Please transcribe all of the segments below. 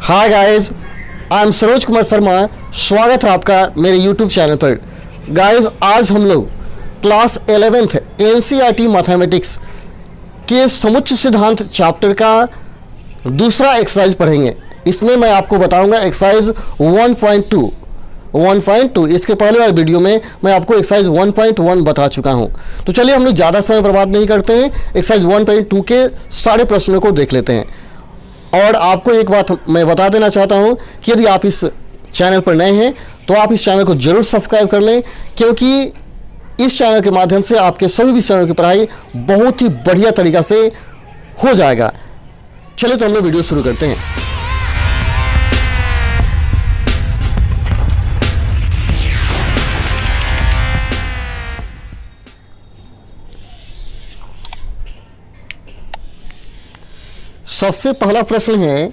Hi guys, I am Saroj Kumar Sharma. स्वागत है आपका मेरे यूट्यूब चैनल पर। गाइस, आज हम लोग क्लास 11th एनसीईआरटी मैथमेटिक्स के समुच्चय सिद्धांत चैप्टर का दूसरा एक्सरसाइज पढ़ेंगे। इसमें मैं आपको बताऊंगा एक्सरसाइज 1.2। इसके पहले वाले वीडियो में मैं आपको एक्सरसाइज 1.1 बता चुका हूं। तो चलिए हम लोग ज़्यादा समय बर्बाद नहीं करते हैं, एक्सरसाइज 1.2 के सारे प्रश्नों को देख लेते हैं। और आपको एक बात मैं बता देना चाहता हूं कि यदि आप इस चैनल पर नए हैं तो आप इस चैनल को जरूर सब्सक्राइब कर लें, क्योंकि इस चैनल के माध्यम से आपके सभी विषयों की पढ़ाई बहुत ही बढ़िया तरीका से हो जाएगा। चलिए तो हम लोग वीडियो शुरू करते हैं। सबसे पहला प्रश्न है,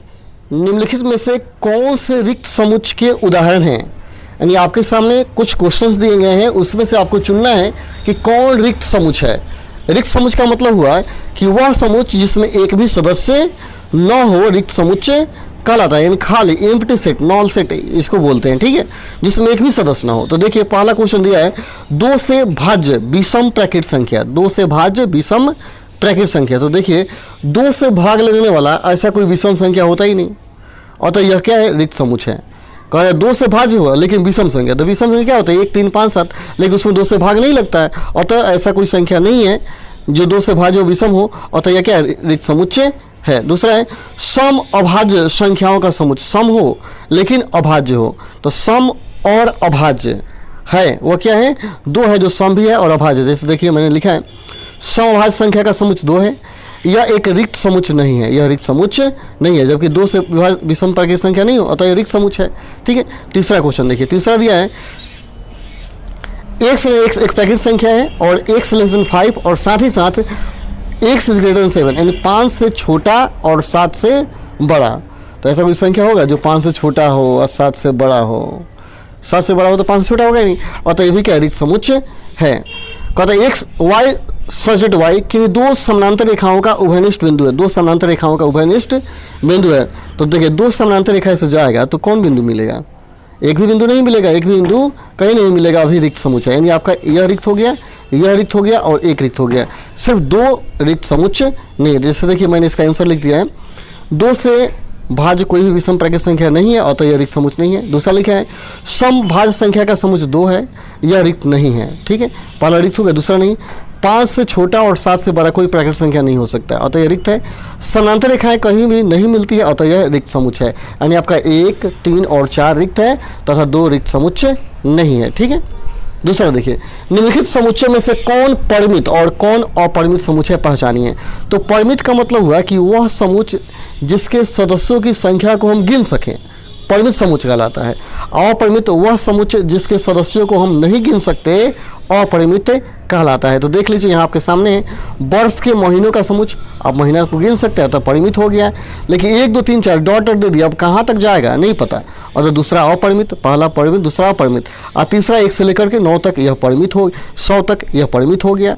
निम्नलिखित में से कौन से रिक्त समुच्चय के उदाहरण हैं। यानी आपके सामने कुछ क्वेश्चंस दिए गए हैं, उसमें से आपको चुनना है कि कौन रिक्त समुच्चय है। रिक्त समुच्चय का मतलब हुआ कि वह समुच्चय जिसमें एक भी सदस्य न हो रिक्त समुच्चय कहलाता है। यानी खाली एम्प्टी सेट, नॉल सेट इसको बोलते हैं, ठीक है, जिसमें एक भी सदस्य ना हो। तो देखिए पहला क्वेश्चन दिया है, 2 से भाज्य विषम प्राकृत संख्या। 2 से भाज्य विषम प्राकृत संख्या। तो देखिए 2 से भाग लगने वाला ऐसा कोई विषम संख्या होता ही नहीं, और तो यह क्या है, रिक्त समुच्चय है। कह रहे 2 से भाज्य हुआ लेकिन विषम संख्या। तो विषम संख्या क्या होता है, 1 3 5 7, लेकिन उसमें 2 से भाग नहीं लगता है, और तो ऐसा कोई संख्या नहीं है जो 2 से भाज्य हो विषम हो, और तो यह क्या है, रिक्त समुच्चय है। दूसरा है सम अभाज्य संख्याओं का समुच्चय। सम हो लेकिन अभाज्य हो। तो सम और अभाज्य है वो क्या है, 2 है जो सम भी है और अभाज्य। जैसे देखिए मैंने लिखा है समभाज्य संख्या का समुच्चय 2 है। यह एक रिक्त समुच्चय नहीं है, यह रिक्त समुच्चय नहीं है, जबकि 2 से विषम प्राकृत संख्या नहीं हो, अतः यह रिक्त समुच्चय है, ठीक है। तीसरा क्वेश्चन देखिए, तीसरा दिया है x एक प्राकृत संख्या है और x < 5 और साथ ही साथ x > 7, यानी 5 से छोटा और 7 से बड़ा। तो ऐसा कोई संख्या होगा जो 5 से छोटा हो और 7 से बड़ा हो। 7 से बड़ा हो तो 5 से छोटा होगा ही नहीं, और तो ये भी क्या रिक्त समुच्चय है। कहता है x y सच y कि 2 समानांतर रेखाओं का उभयनिष्ठ बिंदु है। 2 समानांतर रेखाओं का उभयनिष्ठ बिंदु है। तो देखिए 2 समानांतर रेखा से जाएगा तो कौन बिंदु मिलेगा, एक भी बिंदु नहीं मिलेगा, एक भी बिंदु कहीं नहीं मिलेगा, अभी रिक्त समुच्चय। यानी आपका यह रिक्त हो गया, यह रिक्त हो गया और एक रिक्त हो गया, सिर्फ 2 रिक्त समुच्चय नहीं है। जैसे देखिए मैंने इसका आंसर लिख दिया है, 2 से भाज्य कोई भी विषम प्राकृत संख्या नहीं है, और तो यह रिक्त समुच्चय नहीं है। दूसरा लिखा है समभाज्य संख्या का समुच्चय 2 है, यह रिक्त नहीं है, ठीक है। पहला रिक्त हो गया, दूसरा नहीं। 5 से छोटा और 7 से बड़ा कोई प्राकृत संख्या नहीं हो सकता, अतः यह रिक्त है। समानांतर रेखाएं कहीं भी नहीं मिलती है, अतः यह रिक्त समुच्चय है। यानी आपका 1 3 और 4 रिक्त है तथा 2 रिक्त समुच्चय नहीं है, ठीक है। दूसरा देखिए, निम्नलिखित समुच्चय में से कौन परिमित और कौन अपरिमित समुच्चय पहचानिए। तो परिमित का मतलब हुआ कि वह समुच्चय जिसके सदस्यों की संख्या को हम गिन सकें, परिमित समुच्चय कहलाता है। अपरिमित वह समुच्चय जिसके सदस्यों को हम नहीं गिन सकते, अपरिमित कहलाता है। तो देख लीजिए यहाँ आपके सामने वर्ष के महीनों का समुच्चय, आप महीना को गिन सकते हैं तो परिमित हो गया, लेकिन 1 2 3 4 डॉट दे दिया, अब कहाँ तक जाएगा नहीं पता। और तो दूसरा अपरिमित, पहला परिमित दूसरा अपरिमित, और तीसरा 1 से लेकर के 9 तक यह परिमित हो, 100 तक यह परिमित हो गया।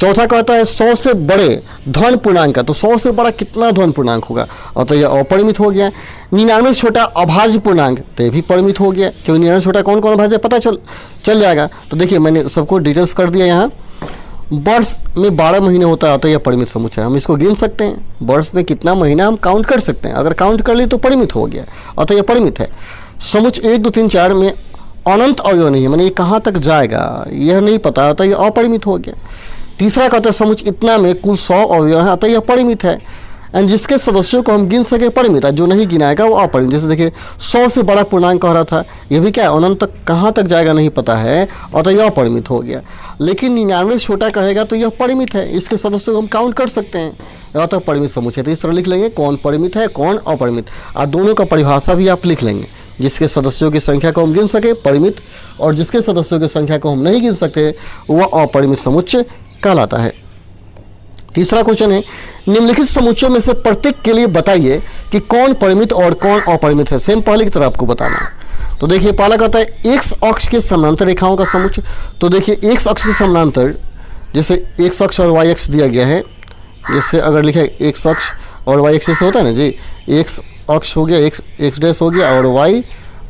चौथा कहता है 100 से बड़े धन पूर्णांक का। तो 100 से बड़ा कितना धन पूर्णांक होगा, और तो यह अपरिमित हो गया। 99 से छोटा अभाज्य पूर्णांक, तो यह भी परिमित हो गया, क्योंकि 99 से छोटा कौन कौन अभाज्य पता चल जाएगा। तो देखिए मैंने सबको डिटेल्स कर दिया। यहाँ वर्ष में 12 महीने होता है, तो यह परिमित समुच्चय, हम इसको गिन सकते हैं। वर्ष में कितना महीना हम काउंट कर सकते हैं, अगर काउंट कर लिए तो परिमित हो गया, और तो यह परिमित है। समुच्चय 1 2 3 4 में अनंत अवयव नहीं है, मैंने ये कहाँ तक जाएगा यह नहीं पता, होता यह अपरिमित हो गया। तीसरा कहता है समुच्चय इतना में कुल 100 अवयव है, अतः यह परिमित है। एंड जिसके सदस्यों को हम गिन सके परिमित है, जो नहीं गिनाएगा वो अपरिमित। जैसे देखिए 100 से बड़ा पूर्णांक कह रहा था, यह भी क्या है, अनंत तक कहाँ तक जाएगा नहीं पता है, और तो यह अपरिमित हो गया। लेकिन 99 से छोटा कहेगा तो यह परिमित है, इसके सदस्यों को हम काउंट कर सकते हैं, यह तो परिमित समुच्चय। तो इस तरह लिख लेंगे कौन परिमित है कौन अपरिमित, और दोनों का परिभाषा भी आप लिख लेंगे। जिसके सदस्यों की संख्या को हम गिन सके परिमित, और जिसके सदस्यों की संख्या को हम नहीं गिन सकते वह अपरिमित समुच्चय कहलाता है। तीसरा क्वेश्चन है, निम्नलिखित समुच्चय में से प्रत्येक के लिए बताइए कि कौन परिमित और कौन अपरिमित है। सेम पहले की तरह आपको बताना है। तो देखिए पहला कहता है x अक्ष के समानांतर रेखाओं का समुच्चय। तो देखिए x अक्ष के समानांतर, जैसे x अक्ष और y अक्ष दिया गया है, जैसे अगर लिखा है x अक्ष और y एक्सिस होता है ना जी, x अक्ष हो गया, एक्स डैश हो गया और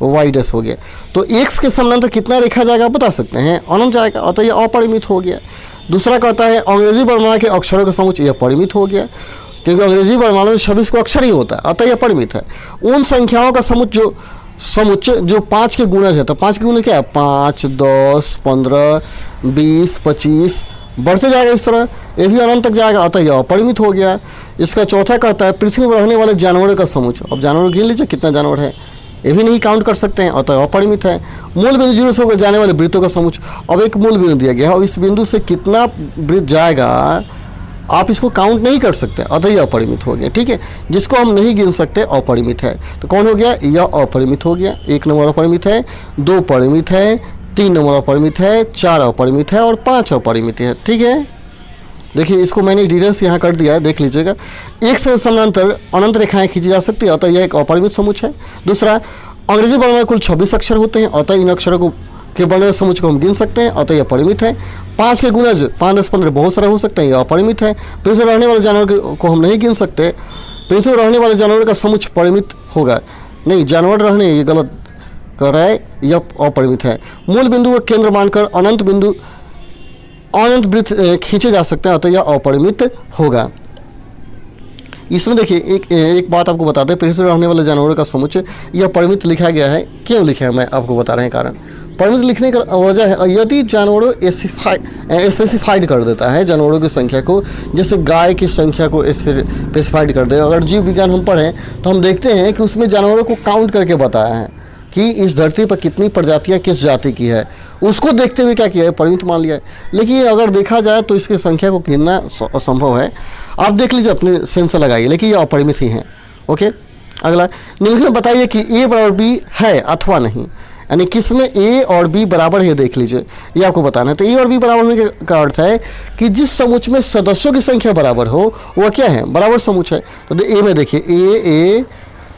वाई डैश हो गया। तो एक्स के समानांतर कितना रेखा जाएगा आप बता सकते हैं, अनंत जाएगा, अतः यह अपरिमित हो गया। दूसरा कहता है अंग्रेजी वर्णमाला के अक्षरों का समुच्चय, यह परिमित हो गया, क्योंकि अंग्रेजी वर्णमाला में 26 को अक्षर ही होता है, अतः यह परिमित है। उन संख्याओं का समुच्चय जो 5 के गुणज है, तो 5 के गुणज क्या है, 5, 10, 15, 20, 25 बढ़ते जाएगा इस तरह, ये भी अनंत तक जाएगा, अतः यह अपरिमित हो गया। इसका चौथा कहता है पृथ्वी पर रहने वाले जानवरों का समुच्चय। अब जानवर गिन लीजिए कितना जानवर है, ये भी नहीं काउंट कर सकते हैं, अतः अपरिमित है। मूल बिंदु 0 से होकर जाने वाले वृत्तों का समुच्चय। अब एक मूल बिंदु दिया गया है और इस बिंदु से कितना वृत्त जाएगा आप इसको काउंट नहीं कर सकते, अतः यह अपरिमित हो गया। ठीक है, जिसको हम नहीं गिन सकते अपरिमित है। तो कौन हो गया, यह अपरिमित हो गया। 1 नंबर अपरिमित है, 2 परिमित है, 3 नंबर अपरिमित है, 4 अपरिमित है और 5 अपरिमित है। ठीक है, देखिए इसको मैंने डिटेल्स यहाँ कर दिया है, देख लीजिएगा। एक से समानांतर अनंत रेखाएं खींची जा सकती है, अतः यह एक अपरिमित समुच्चय है। दूसरा, अंग्रेजी वर्णमाला में कुल 26 अक्षर होते हैं, अतः इन अक्षरों को के वर्णमाला समुच्चय को हम गिन सकते हैं, अतः यह परिमित है। 5 के गुणज 5, 10, 15 बहुत सारे हो सकते हैं, यह अपरिमित है। पृथ्वी रहने वाले जानवर को हम नहीं गिन सकते, पृथ्वी रहने वाले जानवरों का समुच्चय परिमित होगा। नहीं, जानवर रहने, ये गलत कर रहा है, यह अपरिमित है। मूल बिंदु को केंद्र मानकर अनंत वृत्त खींचे जा सकते हैं, अतः यह अपरिमित होगा। इसमें देखिए एक बात आपको बताते हैं, पृथ्वी पर रहने वाले जानवरों का समुच्चय यह परिमित लिखा गया है। क्यों लिखा है मैं आपको बता रहे हैं कारण। परिमित लिखने का वजह है यदि जानवरों स्पेसिफाइड कर देता है जानवरों की संख्या को, जैसे गाय की संख्या को स्पेसिफाइड कर दे। अगर जीव विज्ञान हम पढ़ें तो हम देखते हैं कि उसमें जानवरों को काउंट करके बताया है कि इस धरती पर कितनी प्रजातियां किस जाति की है, उसको देखते हुए क्या किया है, परिमित मान लिया है। लेकिन अगर देखा जाए तो इसकी संख्या को गिनना असंभव है। आप देख लीजिए, अपने सेंसर लगाइए, लेकिन ये अपरिमित ही है। ओके, अगला निम्नलिखित में बताइए कि ए बराबर बी है अथवा नहीं, यानी किसमें ए और बी बराबर है, देख लीजिए, ये आपको बताना है। तो ए और बी बराबर होने का अर्थ है कि जिस समुच्चय में सदस्यों की संख्या बराबर हो वह क्या है, बराबर समुच्चय है। तो ए में देखिए ए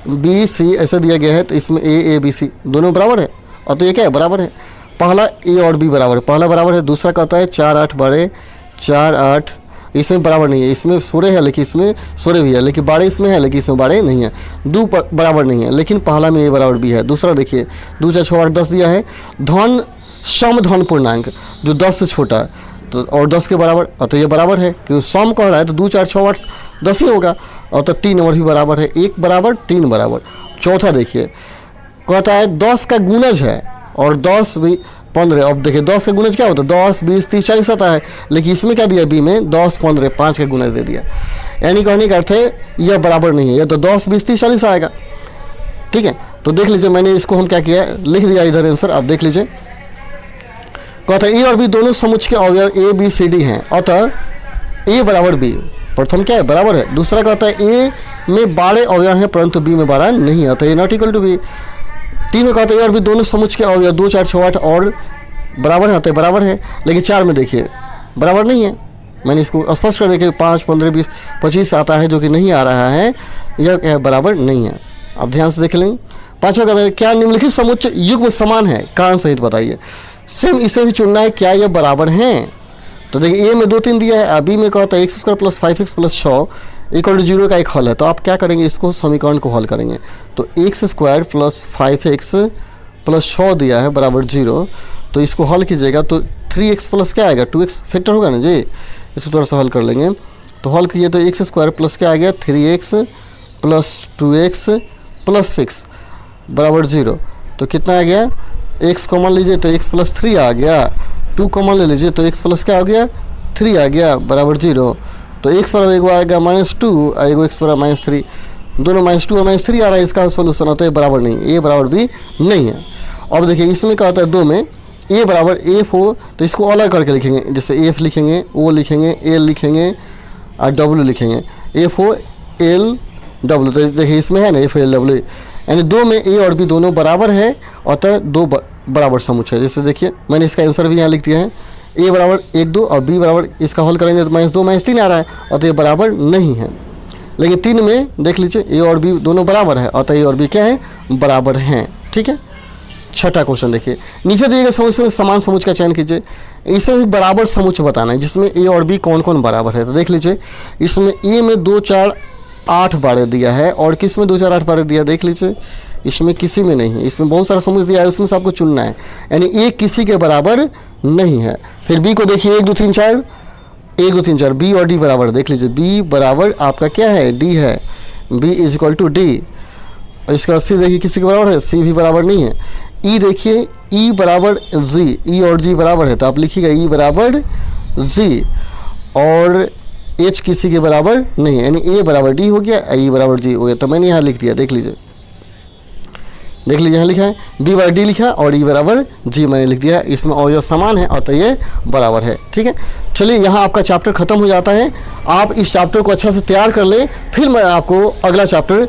बी सी ऐसा दिया गया है, तो इसमें ए बी सी दोनों बराबर है, और तो ये क्या है, बराबर है। पहला ए और बी बराबर है, पहला बराबर है। दूसरा कहता है 4, 8 बड़े, 4, 8 इसमें बराबर नहीं है, इसमें 16 है लेकिन इसमें 16 भी है, लेकिन 12 इसमें है लेकिन इसमें 12 नहीं है। 2 बराबर नहीं है, लेकिन पहला में ए बराबर बी है। दूसरा देखिए 2, 4, 6, 8, 10 दिया है। धन सम धन पूर्णांक जो 10 से छोटा तो और 10 के बराबर, और तो ये बराबर है क्योंकि सम कह रहा है, तो 2, 4, 6, 8 10 ही होगा, और तो 3 नंबर भी बराबर है, 1 बराबर 3 बराबर। चौथा देखिए कहता है 10 का गुणज है और 10 भी 15। अब देखिए 10 का गुणज क्या होता है, 10, 20, 30, 40 आता है, लेकिन इसमें क्या दिया, बी में 10, 15, 5 का गुणज दे दिया। यानी कहने का अर्थ है यह बराबर नहीं है, यह तो 10, 20, 30, 40 आएगा। ठीक है, तो देख लीजिए मैंने इसको हम क्या किया, लिख दिया इधर आंसर, आप देख लीजिए। कहता है ए और बी दोनों समुच्चय के अवयव ए बी सी डी हैं, अतः ए बराबर बी। प्रथम क्या है, बराबर है। दूसरा कहता है ए में 12 अवयव हैं परंतु बी में 12 नहीं है, अतः ए नॉट इक्वल टू बी। 3 में कहते हैं और भी दोनों समुच्चय के अवयव 2, 4, 6, 8 और बराबर है, अतः बराबर है। लेकिन 4 में देखिए बराबर नहीं है, मैंने इसको स्पष्ट कर देखिए 5, 15, 20, 25 आता है जो कि नहीं आ रहा है, यह बराबर नहीं है। अब ध्यान से देख लेंगे। 5वां कहता है क्या निम्नलिखित समुच्चय युग्म समान है, कारण सहित बताइए। सेम इसे भी चुनना है, क्या यह बराबर हैं। तो देखिए ए में 2, 3 दिया है, बी में कहता है x² + 5x + 6 = 0 का एक हल है। तो आप क्या करेंगे, इसको समीकरण को हल करेंगे। तो x² + 5x + 6 दिया है बराबर 0, तो इसको हल कीजिएगा तो 3x प्लस क्या आएगा, 2x फैक्टर होगा ना जी। इसको थोड़ा सा हल कर लेंगे, तो हल कीजिए तो x² प्लस क्या आ गया, 3x + 2x + 6 बराबर 0। तो कितना आ गया, x कॉमन लीजिए तो x + 3 आ गया, 2 कॉमन ले लीजिए तो x प्लस क्या हो गया, 3 आ गया बराबर 0। तो x बराबर एगो आएगा -2 और एगो x बराबर -3, दोनों -2 और -3 आ रहा है, इसका सोल्यूशन होता है बराबर नहीं, ए बराबर बी नहीं है। अब देखिए इसमें क्या होता है, 2 में ए बराबर एफ हो तो इसको अलग करके लिखेंगे, जैसे एफ लिखेंगे, ओ लिखेंगे, एल लिखेंगे और डब्ल्यू लिखेंगे, एफ ओ एल डब्ल्यू। तो देखिए इसमें है ना एफ एल डब्ल्यू, यानी 2 में ए और बी दोनों बराबर है, अतः 2 बराबर समुच्चय। जैसे देखिए मैंने इसका आंसर भी यहाँ लिख दिया है, ए बराबर 1, 2 और बी बराबर, इसका हल करेंगे तो -2 -3 आ रहा है, अतः ये बराबर नहीं है। लेकिन 3 में देख लीजिए ए और बी दोनों बराबर है, अतः ए और बी क्या है, बराबर हैं। ठीक है, 6ठा क्वेश्चन देखिए, नीचे दिए गए समुच्चय में समान समुच्चय का चयन कीजिए। इसमें भी बराबर समुच्चय बताना है जिसमें ए और बी कौन कौन बराबर है। तो देख लीजिए इसमें ए में 2, 4 8 बार दिया है और किस में 2 4 8 बार दिया, देख लीजिए, इसमें किसी में नहीं है। इसमें बहुत सारा समूह दिया है, उसमें से आपको चुनना है, यानी ए किसी के बराबर नहीं है। फिर बी को देखिए, 1 2 3 4, 1 2 3 4, बी और डी बराबर, देख लीजिए, बी बराबर आपका क्या है, डी है, B is equal to D. इसका सी देखिए किसी के बराबर है, सी भी बराबर नहीं है। ई देखिए, ई बराबर जी, ई और जी बराबर है, तो आप लिखिएगा ई बराबर जी, और एच किसी के बराबर नहीं है, यानी ए बराबर डी हो गया, ई बराबर जी हो गया। तो मैंने यहाँ लिख दिया, देख लीजिए, देख लीजिए, यहाँ लिखा है बी बराबर डी लिखा और ई बराबर जी मैंने लिख दिया। इसमें और समान है और तो ये बराबर है। ठीक है, चलिए यहाँ आपका चैप्टर खत्म हो जाता है। आप इस चैप्टर को अच्छा से तैयार कर ले, फिर मैं आपको अगला चैप्टर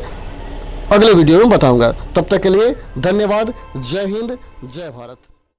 अगले वीडियो में बताऊंगा। तब तक के लिए धन्यवाद। जय हिंद, जय भारत।